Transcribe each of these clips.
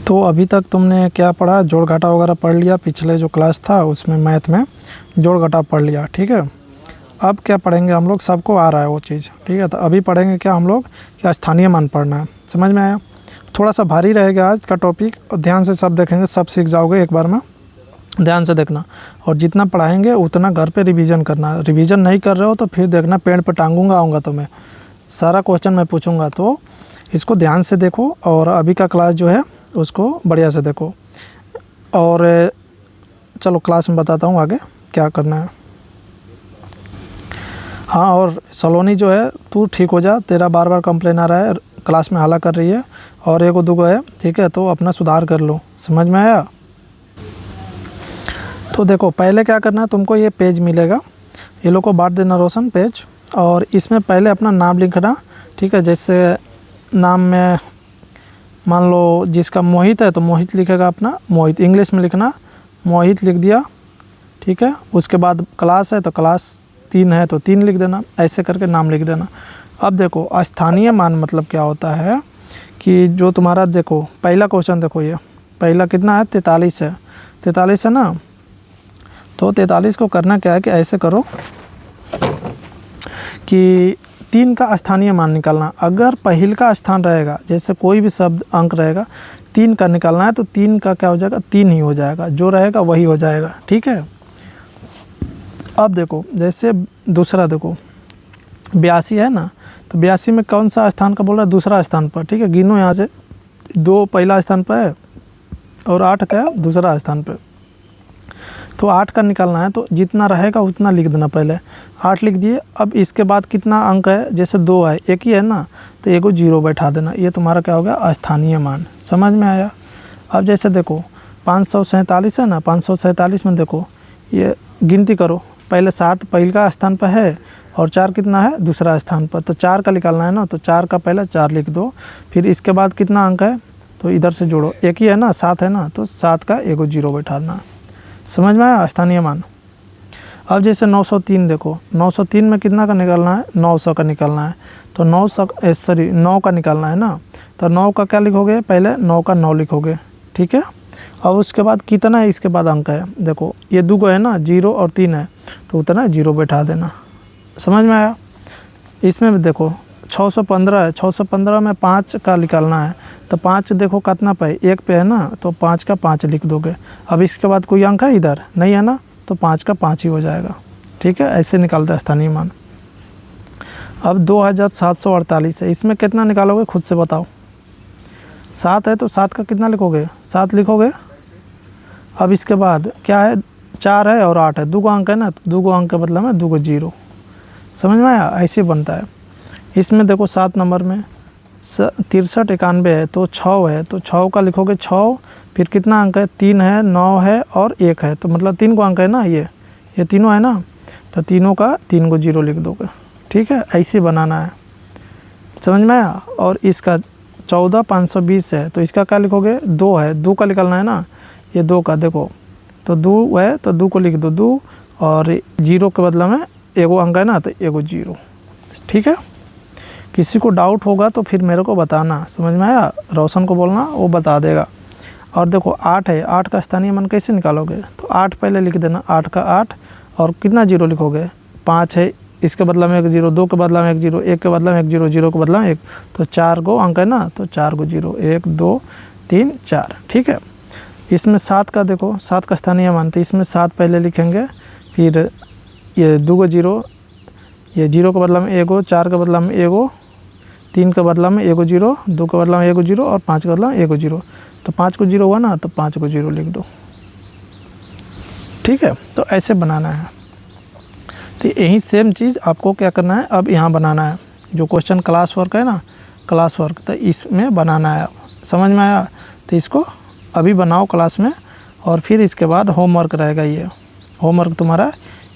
तो अभी तक तुमने क्या पढ़ा, जोड़ घटा वगैरह पढ़ लिया। पिछले जो क्लास था उसमें मैथ में जोड़ घटा पढ़ लिया, ठीक है। अब क्या पढ़ेंगे हम लोग, सबको आ रहा है वो चीज़, ठीक है। तो अभी पढ़ेंगे क्या हम लोग, क्या स्थानीय मान पढ़ना है। समझ में आया? थोड़ा सा भारी रहेगा आज का टॉपिक, और ध्यान से सब देखेंगे, सब सीख जाओगे एक बार में। ध्यान से देखना, और जितना पढ़ाएंगे उतना घर पे रिवीजन करना। रिवीजन नहीं कर रहे हो तो फिर देखना पेड़ पे टांगूंगा आऊँगा तो मैं सारा क्वेश्चन मैं पूछूंगा। तो इसको ध्यान से देखो, और अभी का क्लास जो है उसको बढ़िया से देखो। और चलो क्लास में बताता हूँ आगे क्या करना है। हाँ, और सलोनी जो है तू ठीक हो जा, तेरा बार बार कंप्लेन आ रहा है, क्लास में हल्ला कर रही है, और एगो दूगो है, ठीक है। तो अपना सुधार कर लो, समझ में आया? तो देखो पहले क्या करना है, तुमको ये पेज मिलेगा, ये लोग को बांट देना रोशन पेज, और इसमें पहले अपना नाम लिखना, ठीक है। जैसे नाम में मान लो जिसका मोहित है तो मोहित लिखेगा अपना मोहित, इंग्लिश में लिखना मोहित लिख दिया, ठीक है। उसके बाद क्लास है तो क्लास 3 है तो 3 लिख देना, ऐसे करके नाम लिख देना। अब देखो स्थानीय मान मतलब क्या होता है कि जो तुम्हारा, देखो पहला क्वेश्चन देखो, ये पहला कितना है, 43 है, 43 है ना। तो 43 को करना क्या है कि ऐसे करो कि 3 का स्थानीय मान निकालना। अगर पहिल का स्थान रहेगा, जैसे कोई भी शब्द अंक रहेगा 3 का निकालना है, तो 3 का क्या हो जाएगा, 3 ही हो जाएगा, जो रहेगा वही हो जाएगा, ठीक है। अब देखो जैसे दूसरा देखो 82 है ना, तो 82 में कौन सा स्थान का बोल रहा है, दूसरा स्थान पर, ठीक है। गिनो यहाँ से, 2 पहला स्थान पर है और 8 क्या दूसरा स्थान पर। तो 8 का निकालना है, तो जितना रहेगा उतना लिख देना, पहले 8 लिख दिए। अब इसके बाद कितना अंक है, जैसे 2 है, एक ही है ना, तो एगो 0 बैठा देना, ये तुम्हारा क्या हो गया, स्थानीय मान। समझ में आया? अब जैसे देखो 547 है ना, 547 में देखो ये गिनती करो, पहले 7 पहले का स्थान पर है और 4 कितना है, दूसरा स्थान पर। तो 4 का निकालना है ना, तो 4 का पहले 4 लिख दो, फिर इसके बाद कितना अंक है तो इधर से जोड़ो, एक ही है ना, 7 है ना, तो 7 का एगो 0 बैठा देना। समझ में आया स्थानीय मान? अब जैसे 903 देखो, 903 में कितना का निकालना है, 900 का निकालना है। तो 9 का निकालना है ना, तो 9 का क्या लिखोगे, पहले 9 का 9 लिखोगे, ठीक है। और उसके बाद कितना है, इसके बाद अंक है, देखो ये 2 है ना, 0 और 3 है, तो उतना 0 बैठा देना। समझ में आया? इसमें भी देखो 615 है, 615 में 5 का निकालना है, तो 5 देखो कितना पे, 1 पे है ना, तो 5 का 5 लिख दोगे। अब इसके बाद कोई अंक है इधर नहीं है ना, तो 5 का 5 ही हो जाएगा, ठीक है। ऐसे निकालता है स्थानीय मान। अब 2748 है, इसमें कितना निकालोगे खुद से बताओ। 7 है तो 7 का कितना लिखोगे, 7 लिखोगे। अब इसके बाद क्या है, 4 है और 8 है, 2 अंक है ना, तो 2 अंक का मतलब है 2 0। समझ में आया? ऐसे बनता है। इसमें देखो 7 नंबर में 63 91 है, तो 6 है, तो 6 का लिखोगे 6, फिर कितना अंक है, 3 है, 9 है और 1 है, तो मतलब 3 को अंक है ना, ये तीनों है ना, तो तीनों का 3 को 0 लिख दोगे, ठीक है। ऐसे बनाना है, समझ में आया? और इसका 14520 है, तो इसका क्या लिखोगे, 2 है, 2 का निकालना है ना, ये 2 का देखो, तो 2 है तो 2 को लिख दो, 2 और 0 के बदला में एगो अंक है ना, तो एगो 0, ठीक है। किसी को डाउट होगा तो फिर मेरे को बताना, समझ में आया? रोशन को बोलना, वो बता देगा। और देखो 8 है, 8 का स्थानीय मान कैसे निकालोगे, तो 8 पहले लिख देना, 8 का 8, और कितना 0 लिखोगे, 5 है, इसके बदला में 1 0, 2 के बदला में 1 0, 1 के बदला में 1 0, 0 के बदला में 1, तो 4 को अंक है ना, तो 4 को 0, 1 2 3 4, ठीक है। इसमें 7 का देखो, 7 का स्थानीय मान, तो इसमें 7 पहले लिखेंगे, फिर ये 2 0, ये 0 के बदला में 1, 4 के बदला में 1, 3 के बदला में 1 0, 2 के बदला में 1 0 और 5 के बदला में 1 0, तो 5 को 0 हुआ ना, तो 5 को 0 लिख दो, ठीक है। तो ऐसे बनाना है। तो यही सेम चीज़ आपको क्या करना है, अब यहाँ बनाना है, जो क्वेश्चन क्लास वर्क है ना, क्लास वर्क, तो इसमें बनाना है। समझ में आया? तो इसको अभी बनाओ क्लास में, और फिर इसके बाद होमवर्क रहेगा, ये होमवर्क तुम्हारा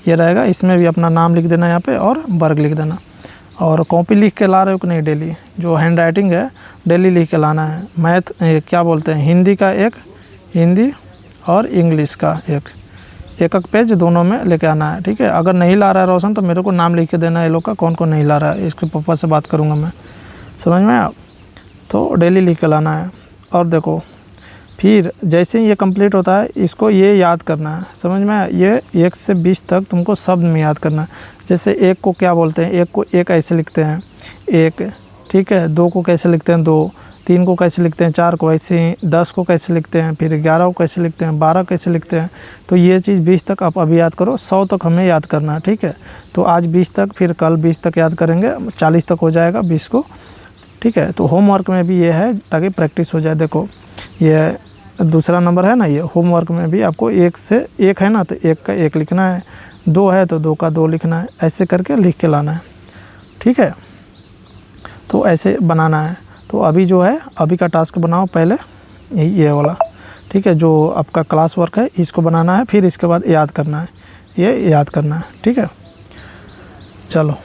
ये रहेगा। इसमें भी अपना नाम लिख देना यहाँ पे और वर्ग लिख देना। और कॉपी लिख के ला रहे हो कि नहीं, डेली जो हैंड राइटिंग है डेली लिख के लाना है। मैथ क्या बोलते हैं, हिंदी का एक, हिंदी और इंग्लिश का एक एक पेज दोनों में लेके आना है, ठीक है। अगर नहीं ला रहा है रोशन तो मेरे को नाम लिख के देना है, ये लोग का कौन कौन नहीं ला रहा है, इसके पापा से बात करूँगा मैं। समझ में आप? तो डेली लिख के लाना है। और देखो फिर जैसे ही ये कंप्लीट होता है इसको ये याद करना है, समझ में आया? ये 1 से 20 तक तुमको शब्द में याद करना है। जैसे एक को क्या बोलते हैं, एक को एक ऐसे लिखते हैं एक, ठीक है। 2 को कैसे लिखते हैं 2, 3 को कैसे लिखते हैं 4 को ऐसे ही, 10 को कैसे लिखते हैं, फिर 11 को कैसे लिखते हैं, 12 कैसे लिखते हैं। तो ये चीज़ 20 तक आप अभी याद करो, 100 तक हमें याद करना है, ठीक है। तो आज 20 तक, फिर कल 20 तक याद करेंगे, 40 तक हो जाएगा 20 को, ठीक है। तो होमवर्क में भी ये है ताकि प्रैक्टिस हो जाए। देखो ये दूसरा नंबर है ना, ये होमवर्क में भी आपको 1 से 1 है ना, तो 1 का 1 लिखना है, 2 है तो 2 का 2 लिखना है, ऐसे करके लिख के लाना है, ठीक है। तो ऐसे बनाना है। तो अभी जो है अभी का टास्क बनाओ पहले, ये वाला, ठीक है। जो आपका क्लास वर्क है इसको बनाना है, फिर इसके बाद याद करना है, ये याद करना है, ठीक है। चलो।